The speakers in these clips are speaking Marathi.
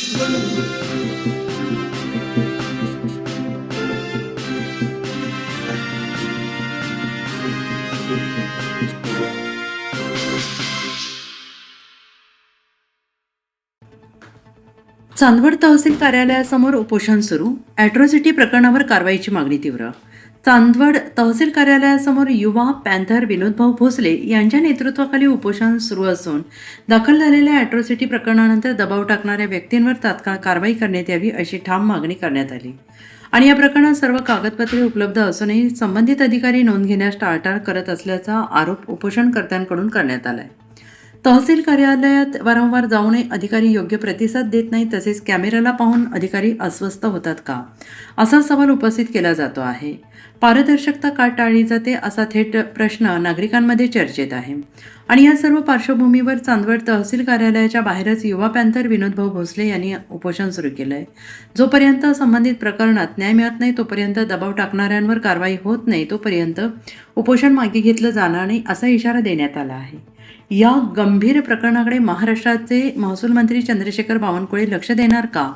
चांदवड तहसील कार्यालयासमोर उपोषण सुरू. ॲट्रॉसिटी प्रकरणावर कारवाईची मागणी तीव्र. चांदवड तहसील कार्यालयासमोर युवा पॅन्थर विनोदभाऊ भोसले यांच्या नेतृत्वाखाली उपोषण सुरू असून दाखल झालेल्या ॲट्रॉसिटी प्रकरणानंतर दबाव टाकणाऱ्या व्यक्तींवर तात्काळ कारवाई करण्यात यावी अशी ठाम मागणी करण्यात आली. आणि या प्रकरणात सर्व कागदपत्रे उपलब्ध असूनही संबंधित अधिकारी नोंद घेण्यास टाळाटाळ करत असल्याचा आरोप उपोषणकर्त्यांकडून करण्यात आला आहे. तहसील कार्यालयात वारंवार जाऊनही अधिकारी योग्य प्रतिसाद देत नाही, तसेच कॅमेऱ्याला पाहून अधिकारी अस्वस्थ होतात का, असा सवाल उपस्थित केला जातो आहे. पारदर्शकता का टाळली जाते असा थेट प्रश्न नागरिकांमध्ये चर्चेत आहे. आणि या सर्व पार्श्वभूमीवर चांदवड तहसील कार्यालयाच्या बाहेरच युवा पॅन्थर विनोदभाऊ भोसले यांनी उपोषण सुरू केलं आहे. जोपर्यंत संबंधित प्रकरणात न्याय मिळत नाही तोपर्यंत दबाव टाकणाऱ्यांवर कारवाई होत नाही तोपर्यंत उपोषण मागे घेतलं जाणार नाही असा इशारा देण्यात आला आहे. या गंभीर प्रकरणाकडे महाराष्ट्राचे महसूल मंत्री चंद्रशेखर बावनकुळे लक्ष देणार का,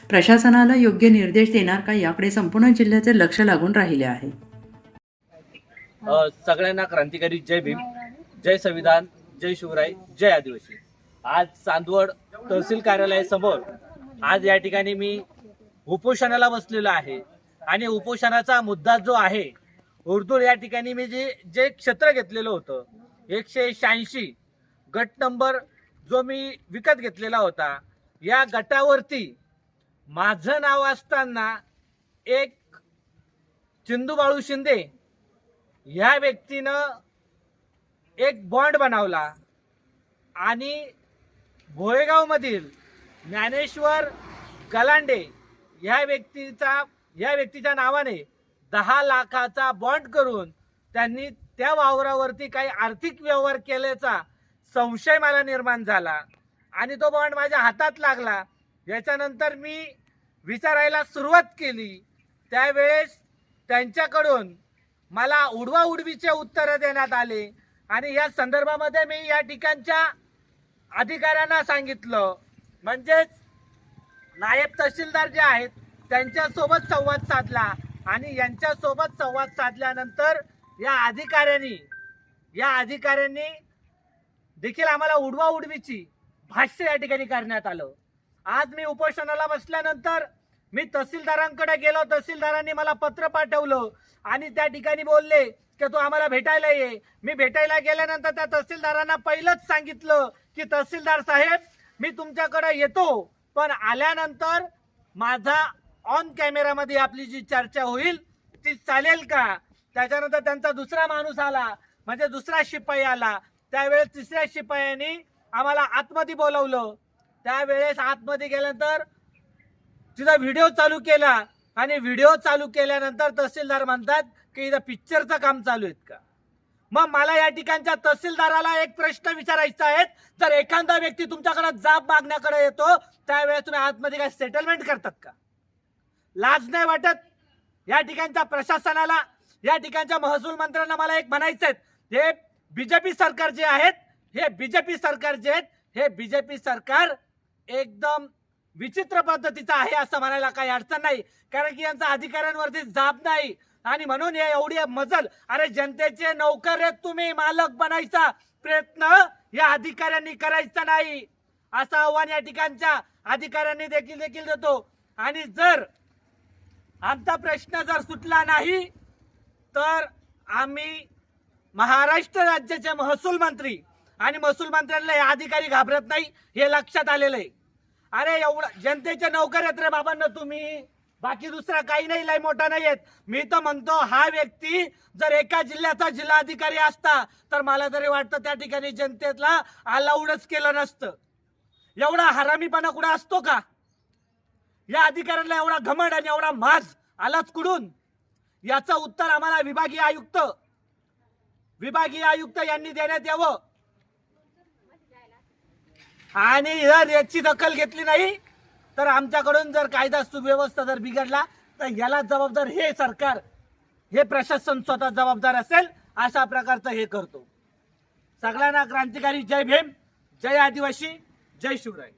प्रशासनाला योग्य निर्देश देणार का, याकडे संपूर्ण जिल्ह्याचे लक्ष लागून राहिले आहे. सगळ्यांना क्रांतिकारी जय भीम, जय संविधान, जय शिवराय, जय आदिवासी. आज चांदवड तहसील कार्यालयासमोर आज या ठिकाणी मी उपोषणाला बसलेलो आहे. आणि उपोषणाचा मुद्दा जो आहे, उर्दू या ठिकाणी मी जे क्षेत्र घेतलेलं होतं 186 गट नंबर जो मी विकत घेतलेला होता, या गटावरती माझं नाव असताना एक चिंदू बाळू शिंदे ह्या व्यक्तीनं एक बॉन्ड बनवला आणि भोळेगावमधील ज्ञानेश्वर गलांडे ह्या व्यक्तीच्या नावाने 10 लाखाचा बॉन्ड करून त्यांनी त्या वावरावरती काही आर्थिक व्यवहार केल्याचा संशय मला निर्माण झाला आणि तो बॉन्ड माझ्या हातात लागला. याच्यानंतर मी विचारायला सुरुवात केली. त्यावेळेस त्यांच्याकडून मला उडवाउडवीचे उत्तरं देण्यात आले आणि या संदर्भामध्ये मी या ठिकाणच्या अधिकाऱ्यांना सांगितलं, म्हणजेच नायब तहसीलदार जे आहेत त्यांच्यासोबत संवाद साधला आणि यांच्यासोबत संवाद साधल्यानंतर या अधिकाऱ्यांनी देखील आम्हाला उडवाउडवीची भाष्य या ठिकाणी करण्यात आलं. आज मी उपोषणाला बसल्यानंतर मी तहसीलदारांकडे गेलो. तहसीलदारांनी मला पत्र पाठवलं आणि त्या ठिकाणी बोलले की तू आम्हाला भेटायला ये. मी भेटायला गेल्यानंतर त्या तहसीलदारांना पहिलंच सांगितलं की तहसीलदार साहेब, मी तुमच्याकडे येतो, पण आल्यानंतर माझा ऑन कॅमेरामध्ये आपली जी चर्चा होईल ती चालेल का. त्याच्यानंतर त्यांचा दुसरा माणूस आला, म्हणजे दुसरा शिपाई आला. त्यावेळेस तिसऱ्या शिपायाने आम्हाला आतमध्ये बोलवलं. त्यावेळेस आतमध्ये गेल्यानंतर तिथं व्हिडिओ चालू केला आणि व्हिडिओ चालू केल्यानंतर तहसीलदार म्हणतात की इथं पिक्चरचं काम चालू आहेत का. मग मला या ठिकाणच्या तहसीलदाराला एक प्रश्न विचारायचा आहे, जर एखादा व्यक्ती तुमच्याकडे जाब मागण्याकडे येतो त्यावेळेस तुम्ही आतमध्ये काय सेटलमेंट करतात का. लाज नाही वाटत या ठिकाणच्या प्रशासनाला, या ठिकाणच्या महसूल मंत्र्यांना. मला एक म्हणायचं आहे, हे बीजेपी सरकार जे आहेत, हे बीजेपी सरकार एकदम विचित्र पद्धतीचं आहे असं म्हणायला काही अडचण नाही, कारण की यांचा अधिकाऱ्यांवरती जाब नाही. आणि म्हणून हे एवढी मजल, अरे जनतेचे नौकर आहेत तुम्ही, मालक बनायचा प्रयत्न या अधिकाऱ्यांनी करायचा नाही असं आव्हान या ठिकाणच्या अधिकाऱ्यांनी देखील देतो. आणि जर आमचा प्रश्न जर सुटला नाही तर आम्ही महाराष्ट्र राज्याचे महसूल मंत्री आणि महसूल मंत्र्यांना हे अधिकारी घाबरत नाही हे लक्षात आलेलं आहे. अरे एवढं जनतेचे नौकर आहेत रे बाबांना तुम्ही, बाकी दुसरा काही नाही, लय मोठा नाही आहेत. मी तर म्हणतो हा व्यक्ती जर एका जिल्ह्याचा जिल्हाधिकारी असता तर मला तरी वाटतं त्या ठिकाणी जनतेला अलाउडच केलं नसतं. एवढा हरामीपणा कुठं असतो का. या अधिकाऱ्यांना एवढा घमंड आणि एवढा माज आलाच कुठून. याचं उत्तर आम्हाला विभागीय आयुक्त यांनी देण्यात यावं. आणि जर याची दखल घेतली नाही तर आमच्याकडून जर कायदा सुव्यवस्था जर बिघडला तर याला जबाबदार हे सरकार, हे प्रशासन स्वतः जबाबदार असेल. अशा प्रकारचं हे करतो. सगळ्यांना क्रांतिकारी जय भीम, जय आदिवासी, जय शिवराय.